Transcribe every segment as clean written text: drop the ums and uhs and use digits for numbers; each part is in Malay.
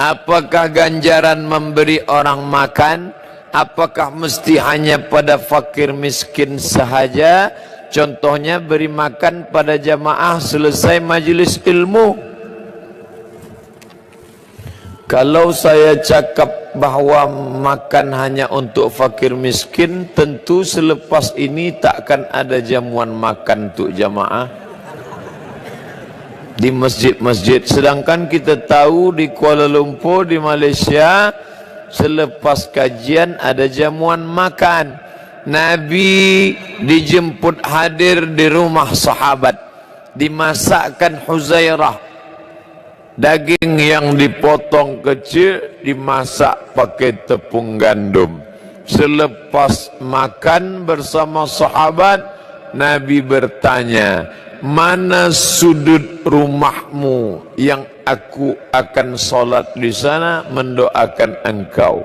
Apakah ganjaran memberi orang makan? Apakah mesti hanya pada fakir miskin sahaja? Contohnya beri makan pada jamaah selesai majelis ilmu. Kalau saya cakap bahawa makan hanya untuk fakir miskin, tentu selepas ini takkan ada jamuan makan untuk jamaah di masjid-masjid. Sedangkan kita tahu di Kuala Lumpur, di Malaysia, selepas kajian ada jamuan makan. Nabi dijemput hadir di rumah sahabat, dimasakkan Huzairah, daging yang dipotong kecil dimasak pakai tepung gandum. Selepas makan bersama sahabat, Nabi bertanya, mana sudut rumahmu yang aku akan solat di sana mendoakan engkau?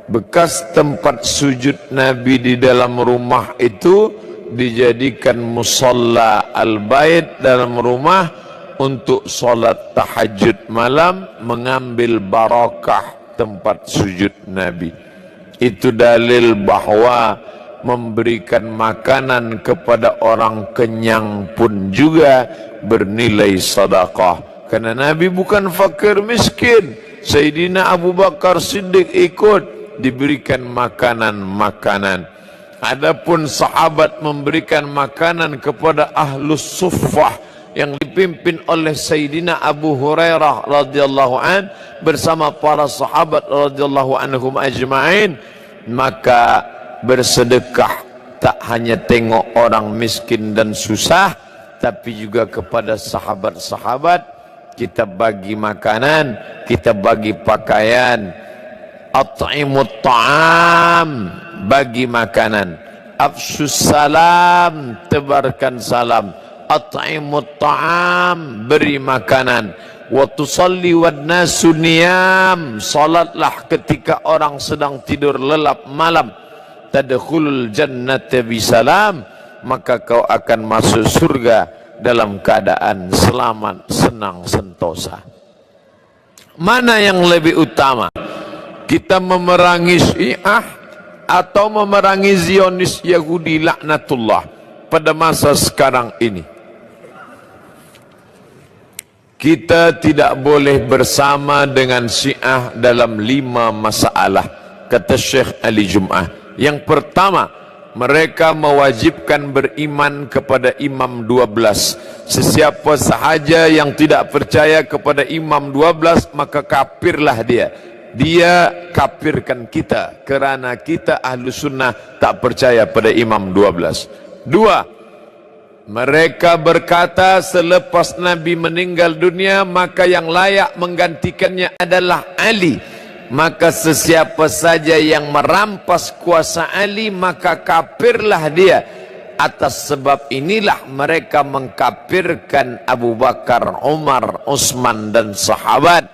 Bekas tempat sujud Nabi di dalam rumah itu dijadikan musalla al-bait dalam rumah untuk solat tahajud malam, mengambil barakah tempat sujud Nabi. Itu dalil bahawa memberikan makanan kepada orang kenyang pun juga bernilai sedekah. Karena Nabi bukan fakir miskin. Sayyidina Abu Bakar Siddiq ikut diberikan makanan-makanan. Adapun sahabat memberikan makanan kepada ahlus suffah yang dipimpin oleh Sayyidina Abu Hurairah radhiyallahu an bersama para sahabat radhiyallahu anhum ajma'in, maka bersedekah tak hanya tengok orang miskin dan susah, tapi juga kepada sahabat-sahabat kita bagi makanan, kita bagi pakaian. At'imut ta'am, bagi makanan. Afsus salam, tebarkan salam. At'imut ta'am, beri makanan. Wa tusalli wad nasu niyam, salatlah ketika orang sedang tidur lelap malam. Tadkhulul jannata bisalam, maka kau akan masuk surga dalam keadaan selamat, senang, sentosa. Mana yang lebih utama? Kita memerangi Syiah atau memerangi Zionis Yahudi laknatullah pada masa sekarang ini? Kita tidak boleh bersama dengan Syiah dalam 5 masalah, kata Syekh Ali Jum'ah. Yang pertama, mereka mewajibkan beriman kepada Imam 12. Sesiapa sahaja yang tidak percaya kepada Imam 12, maka kafirlah dia. Dia kafirkan kita kerana kita ahlu sunnah tak percaya pada Imam 12. 2, mereka berkata selepas Nabi meninggal dunia, maka yang layak menggantikannya adalah Ali. Maka sesiapa saja yang merampas kuasa Ali, maka kafirlah dia. Atas sebab inilah mereka mengkafirkan Abu Bakar, Umar, Utsman dan sahabat.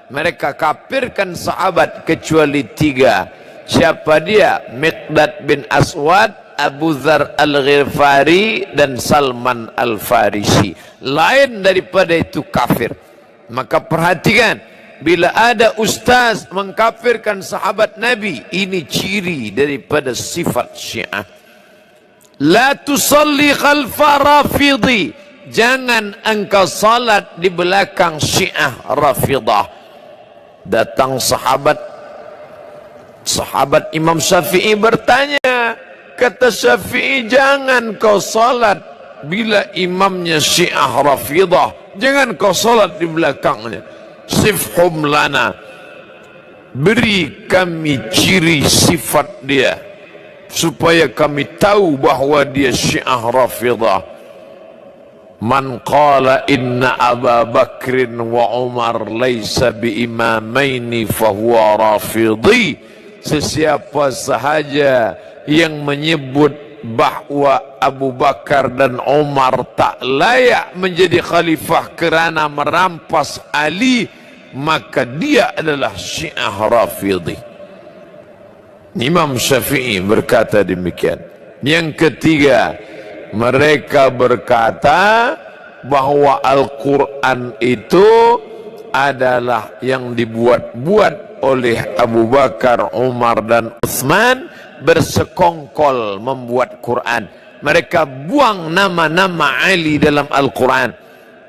Mereka kafirkan sahabat kecuali 3. Siapa dia? Miqdad bin Aswad, Abu Dzar al-Ghifari dan Salman al-Farisi. Lain daripada itu kafir. Maka perhatikan, bila ada ustaz mengkafirkan sahabat Nabi, ini ciri daripada sifat Syiah. La tusalli khalfa rafidhi, jangan engkau salat di belakang Syiah Rafidah. Datang sahabat Imam Syafi'i bertanya, kata Syafi'i, jangan kau salat bila imamnya Syiah Rafidah, jangan kau salat di belakangnya. Sifhum lana, beri kami ciri sifat dia supaya kami tahu bahawa dia Syiah Rafidah. Man qala inna Aba Bakrin wa Umar laysa biimamaini fahuwa rafidhi. Sesiapa sahaja yang menyebut bahawa Abu Bakar dan Umar tak layak menjadi khalifah kerana merampas Ali, maka dia adalah Syiah Rafidhi. Imam Syafi'i berkata demikian. Yang ketiga, mereka berkata bahawa Al-Quran itu adalah yang dibuat-buat oleh Abu Bakar, Umar dan Utsman, bersekongkol membuat Quran. Mereka buang nama-nama Ali dalam Al-Quran.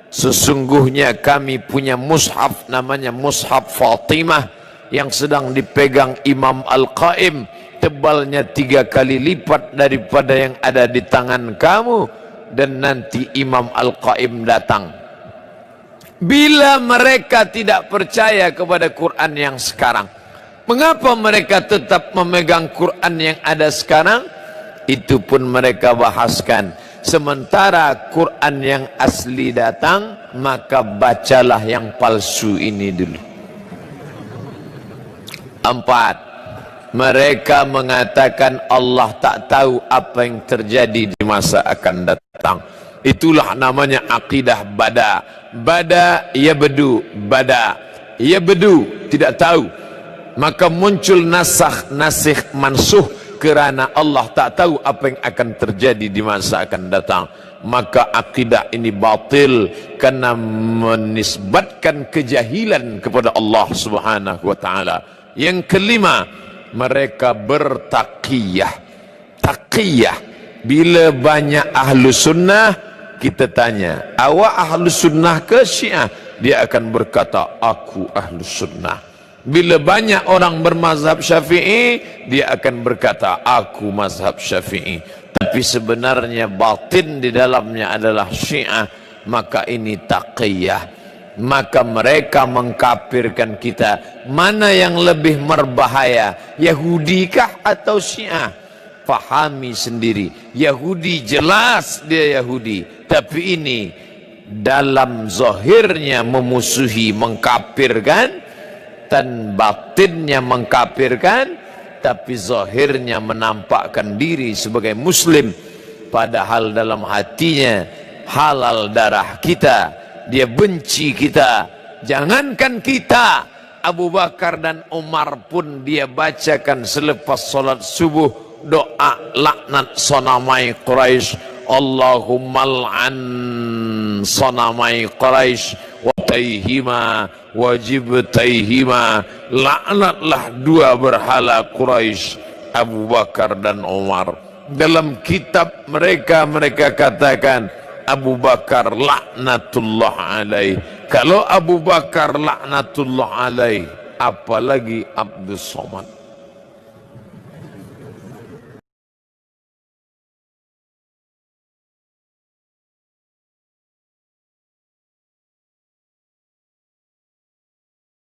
Sesungguhnya kami punya mushaf namanya Mushaf Fatimah yang sedang dipegang Imam Al-Qaim, tebalnya 3 kali lipat daripada yang ada di tangan kamu, dan nanti Imam Al-Qaim datang. Bila mereka tidak percaya kepada Quran yang sekarang, mengapa mereka tetap memegang Quran yang ada sekarang? Itu pun mereka bahaskan. Sementara Quran yang asli datang, maka bacalah yang palsu ini dulu. 4. Mereka mengatakan Allah tak tahu apa yang terjadi di masa akan datang. Itulah namanya akidah bada. Bada yabdu, bada yabdu, tidak tahu. Maka muncul nasikh mansuh, kerana Allah tak tahu apa yang akan terjadi di masa akan datang. Maka akidah ini batil karena menisbatkan kejahilan kepada Allah Subhanahu wa taala. Yang kelima, mereka bertaqiyah. Taqiyah. Bila banyak ahlu sunnah, kita tanya, awak ahlu sunnah ke Syiah? Dia akan berkata, aku ahlu sunnah. Bila banyak orang bermazhab Syafi'i, dia akan berkata, aku mazhab Syafi'i. Tapi sebenarnya batin di dalamnya adalah Syiah. Maka ini taqiyah. Maka mereka mengkafirkan kita. Mana yang lebih berbahaya, Yahudi kah atau Syiah? Fahami sendiri. Yahudi jelas dia Yahudi, tapi ini dalam zahirnya memusuhi, mengkafirkan, dan batinnya mengkafirkan, tapi zahirnya menampakkan diri sebagai muslim, padahal dalam hatinya halal darah kita, dia benci kita. Jangankan kita, Abu Bakar dan Umar pun dia bacakan selepas solat subuh doa laknat sonamai Quraisy. Allahumma al'an sonamai Quraisy wa taihima wajib taihima. Laknatlah 2 berhala Quraisy, Abu Bakar dan Umar. Dalam kitab mereka katakan Abu Bakar laknatullah alaih. Kalau Abu Bakar laknatullah alaih, apalagi Abdus Somad.